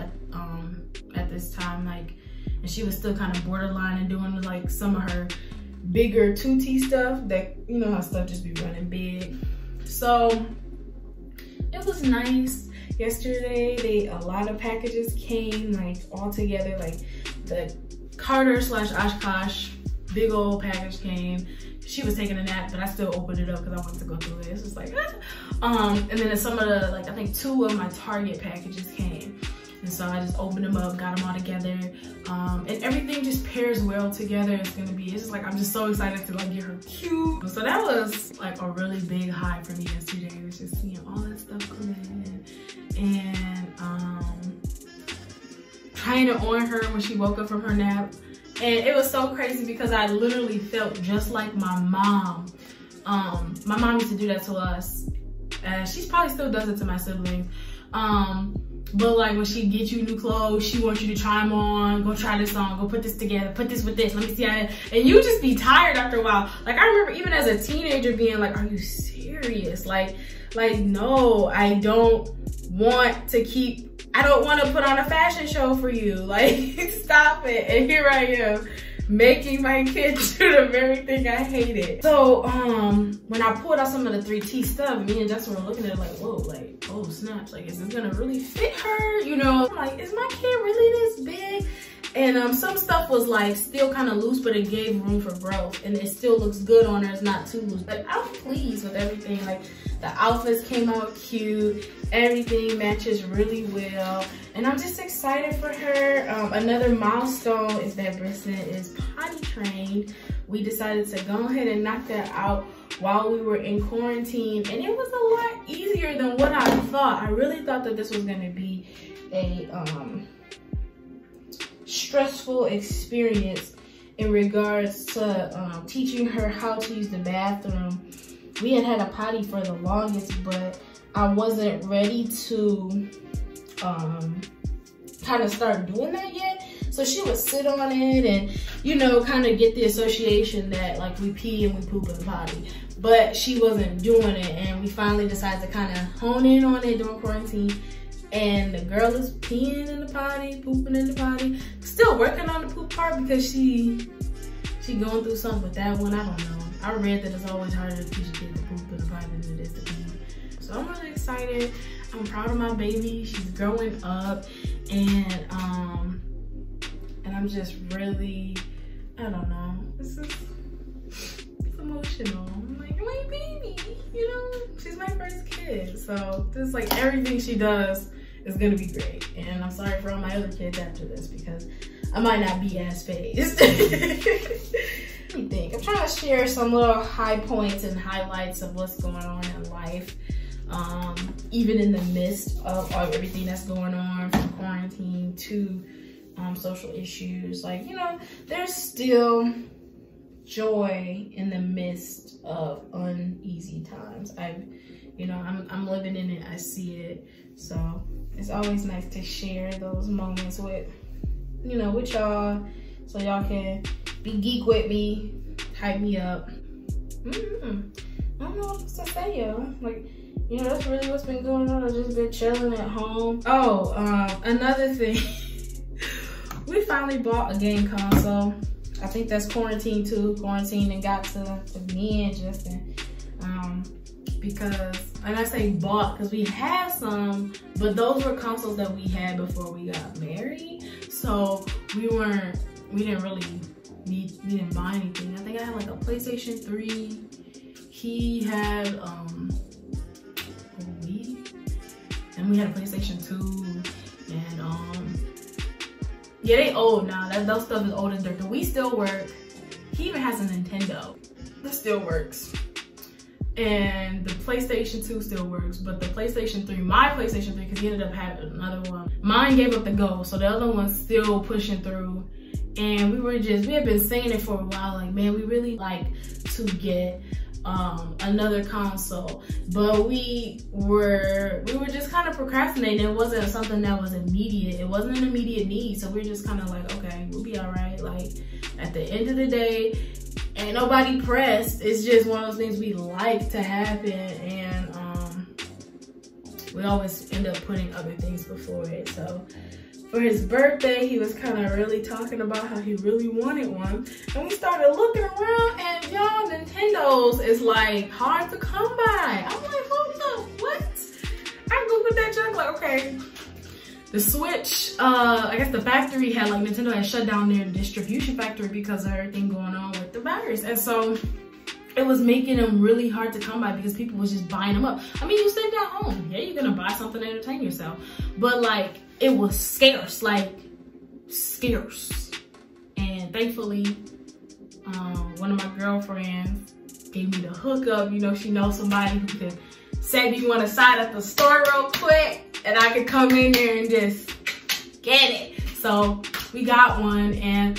Speaker 2: at this time, like, and she was still kind of borderline and doing like some of her bigger 2T stuff that, you know how stuff just be running big. So it was nice. Yesterday, a lot of packages came, like, all together, like the Carter/Oshkosh big old package came. She was taking a nap, but I still opened it up because I wanted to go through it. It's just like, ah. And then some of the, like, I think 2 of my Target packages came. And so I just opened them up, got them all together. And everything just pairs well together. It's just like, I'm just so excited to like get her cute. So that was like a really big high for me yesterday. It was just seeing all that stuff coming in. And trying to on her when she woke up from her nap. And it was so crazy because I literally felt just like my mom. My mom used to do that to us. She probably still does it to my siblings. But like when she gets you new clothes, she wants you to try them on, go try this on, go put this together, put this with this, let me see how it, and you just be tired after a while. Like I remember even as a teenager being like, are you serious? Like no, I don't want to put on a fashion show for you. Like stop it. And here I am making my kids do the very thing I hated. So when I pulled out some of the 3T stuff, me and Justin were looking at it like, whoa, like, oh snaps, like, is this gonna really fit her? You know, I'm like, is my kid really this big? And some stuff was like still kind of loose, but it gave room for growth, and it still looks good on her. It's not too loose, but I'm pleased with everything. Like the outfits came out cute, everything matches really well, and I'm just excited for her. Another milestone is that Briston is potty trained. We decided to go ahead and knock that out while we were in quarantine, and it was a lot easier than what I thought. I really thought that this was going to be a stressful experience, in regards to teaching her how to use the bathroom. We had a potty for the longest, but I wasn't ready to kind of start doing that yet. So she would sit on it and, you know, kind of get the association that like we pee and we poop in the potty. But she wasn't doing it, and we finally decided to kind of hone in on it during quarantine. And the girl is peeing in the potty, pooping in the potty. Still working on the poop part because she going through something with that one. I don't know. I read that it's always harder to teach a kid to poop in the potty than it is to pee. So I'm really excited. I'm proud of my baby. She's growing up, and I'm just really, I don't know. It's emotional. I'm like, my baby, you know, she's my first kid. So this, like, everything she does is gonna be great. And I'm sorry for all my other kids after this because I might not be as phased. Let me think. I'm trying to share some little high points and highlights of what's going on in life. Even in the midst of everything that's going on, from quarantine to social issues. Like, you know, there's still joy in the midst of uneasy times. I'm living in it. I see it. So it's always nice to share those moments with, you know, with y'all, so y'all can be geek with me, hype me up. I don't know what to say, yo. Like, you know, that's really what's been going on. I've just been chilling at home. Oh, another thing. We finally bought a game console. I think that's quarantine too. Quarantine and got to me and Justin. Because, and I say bought because we had some, but those were consoles that we had before we got married. So we didn't buy anything. I think I had like a PlayStation 3. He had a Wii, and we had a PlayStation 2, and yeah, they old now. Those stuff is old as dirt. The Wii still work. He even has a Nintendo that still works, and the PlayStation 2 still works. But the PlayStation 3, my PlayStation 3, because he ended up having another one. Mine gave up the ghost, so the other one's still pushing through. And we had been saying it for a while, like, man, we really like to get another console, but we were just kind of procrastinating. It wasn't something that was immediate. It wasn't an immediate need, so we were just kind of like, okay, we'll be all right. Like, at the end of the day, ain't nobody pressed. It's just one of those things we like to happen, and we always end up putting other things before it. So for his birthday, he was kind of really talking about how he really wanted one. And we started looking around, and y'all, Nintendo's is like hard to come by. I'm like, hold up, what? I googled that junk, like, okay. The Switch, I guess the factory had, like, Nintendo had shut down their distribution factory because of everything going on with the virus. And so it was making them really hard to come by because people was just buying them up. I mean, you sit down home, yeah, you're gonna buy something to entertain yourself. But, like, it was scarce, like, scarce. And thankfully, one of my girlfriends gave me the hookup. You know, she knows somebody who could set me on the side at the store real quick, and I could come in there and just get it. So we got one, and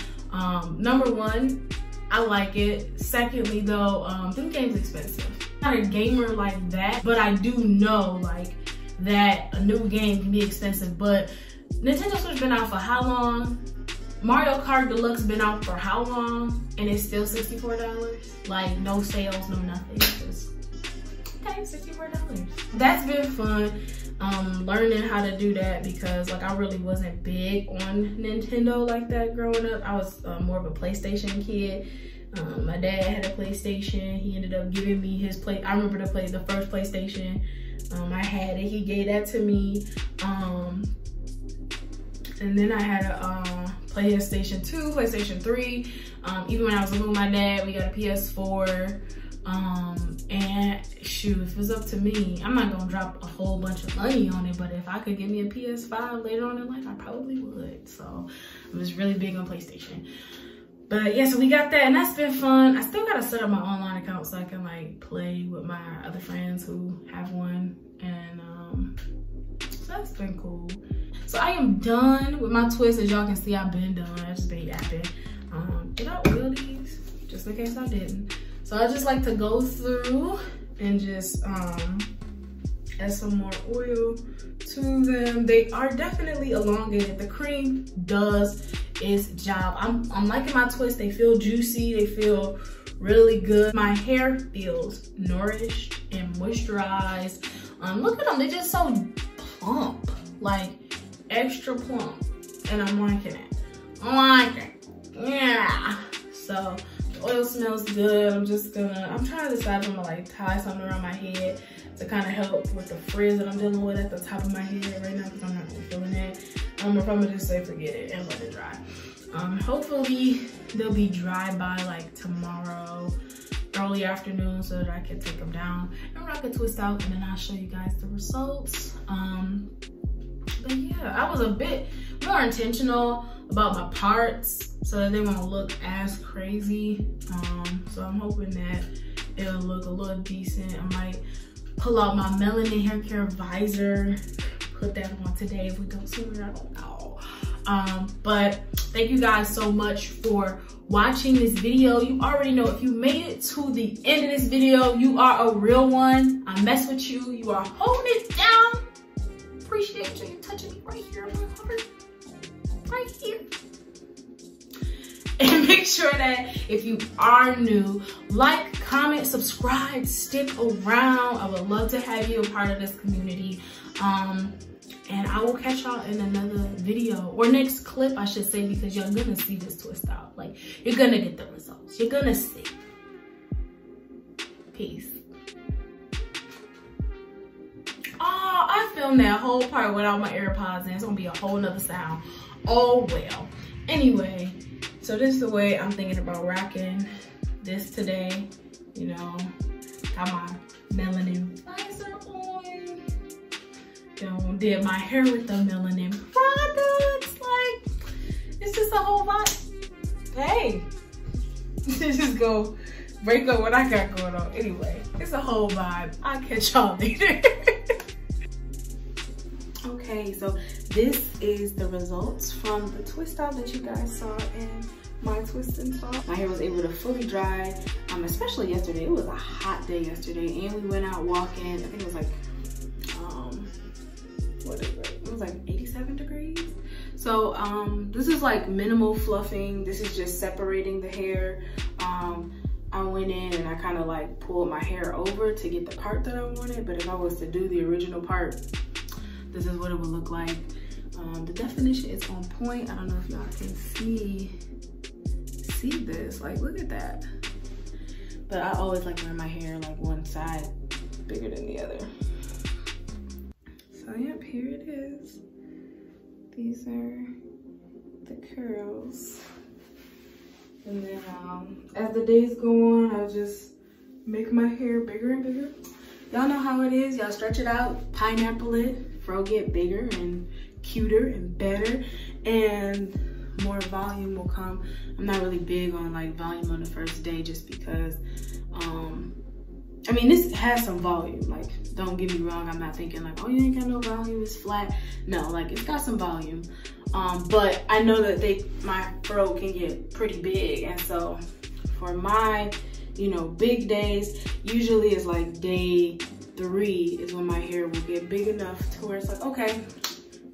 Speaker 2: number one, I like it. Secondly, though, the game's expensive. I'm not a gamer like that, but I do know, like, that a new game can be expensive. But Nintendo Switch been out for how long? Mario Kart Deluxe been out for how long? And it's still $64. Like, no sales, no nothing. Just, okay, $64. That's been fun. Learning how to do that, because, like, I really wasn't big on Nintendo like that growing up. I was more of a PlayStation kid. My dad had a PlayStation. He ended up giving me his I remember the first PlayStation. I had it. He gave that to me. And then I had a PlayStation 2, PlayStation 3. Even when I was living with my dad, we got a PS4. And shoot, if it was up to me, I'm not gonna drop a whole bunch of money on it, but if I could get me a PS5 later on in life, I probably would. So I was really big on PlayStation. But yeah, so we got that, and that's been fun. I still gotta set up my online account so I can, like, play with my other friends who have one, and so that's been cool. So I am done with my twist. As y'all can see, I've been done. I've just been yapping. Did I oil these? Just in case I didn't. So I just like to go through and just add some more oil to them. They are definitely elongated. The cream does its job. I'm liking my twists. They feel juicy. They feel really good. My hair feels nourished and moisturized. Look at them. They're just so plump, like extra plump. And I'm liking it. I like it. Yeah. So the oil smells good. I'm trying to decide if I'm gonna like tie something around my head to kind of help with the frizz that I'm dealing with at the top of my head right now, because I'm not really feeling that. If I'm gonna just say forget it and let it dry. Hopefully they'll be dry by like tomorrow, early afternoon, so that I can take them down and rock a twist out, and then I'll show you guys the results. But yeah, I was a bit more intentional about my parts so that they won't look as crazy. So I'm hoping that it'll look a little decent. I might pull out my Melanin Haircare visor, put that on today if we go somewhere, I don't know. But thank you guys so much for watching this video. You already know, if you made it to the end of this video, you are a real one. I mess with you. You are holding it down. Appreciate you touching me right here on my heart. Right here. And make sure that if you are new, like, comment, subscribe, stick around. I would love to have you a part of this community. And I will catch y'all in another video, or next clip, I should say, because you're gonna see this twist out. Like, you're gonna get the results. You're gonna see. Peace. Oh, I filmed that whole part without my AirPods in. It's gonna be a whole nother sound. Oh well. Anyway, so this is the way I'm thinking about rocking this today. You know, got my melanin visor on. Did my hair with the melanin products. Like, it's just a whole vibe. Hey, just go break up what I got going on. Anyway, it's a whole vibe. I'll catch y'all later. Okay, so this is the results from the twist out that you guys saw in my Twist&Talk. My hair was able to fully dry, especially yesterday. It was a hot day yesterday, and we went out walking. I think it was like, what is it? It was like 87 degrees. So this is like minimal fluffing. This is just separating the hair. I went in and I kind of like pulled my hair over to get the part that I wanted, but if I was to do the original part, this is what it would look like. The definition is on point. I don't know if y'all can see this. Like, look at that. But I always like wearing my hair like one side bigger than the other. So yep, here it is. These are the curls. And then as the days go on, I'll just make my hair bigger and bigger. Y'all know how it is. Y'all stretch it out, pineapple it, fro get bigger and cuter and better, and more volume will come. I'm not really big on like volume on the first day, just because I mean, this has some volume. Like, don't get me wrong, I'm not thinking like, oh, you ain't got no volume, it's flat. No, like, it's got some volume. But I know that my fro can get pretty big, and so for my, you know, big days, usually it's like day 3 is when my hair will get big enough to where it's like, okay,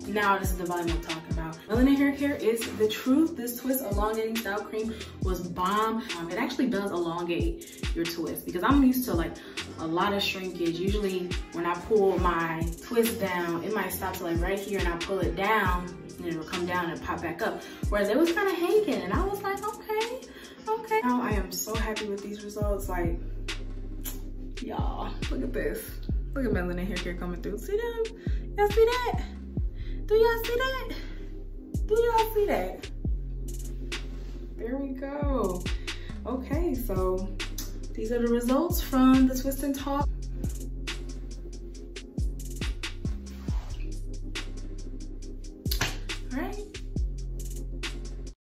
Speaker 2: now this is the volume I'm talking about. Melanin Haircare is the truth. This Twist-Elongating style cream was bomb. It actually does elongate your twist, because I'm used to like a lot of shrinkage. Usually when I pull my twist down, it might stop to like right here, and I pull it down and it'll come down and pop back up. Whereas it was kind of hanging, and I was like, okay. Now I am so happy with these results. Like, y'all, look at this. Look at Melanin Haircare coming through. See them? Y'all see that? Do y'all see that? Do y'all see that? There we go. Okay, so these are the results from the Twist&Talk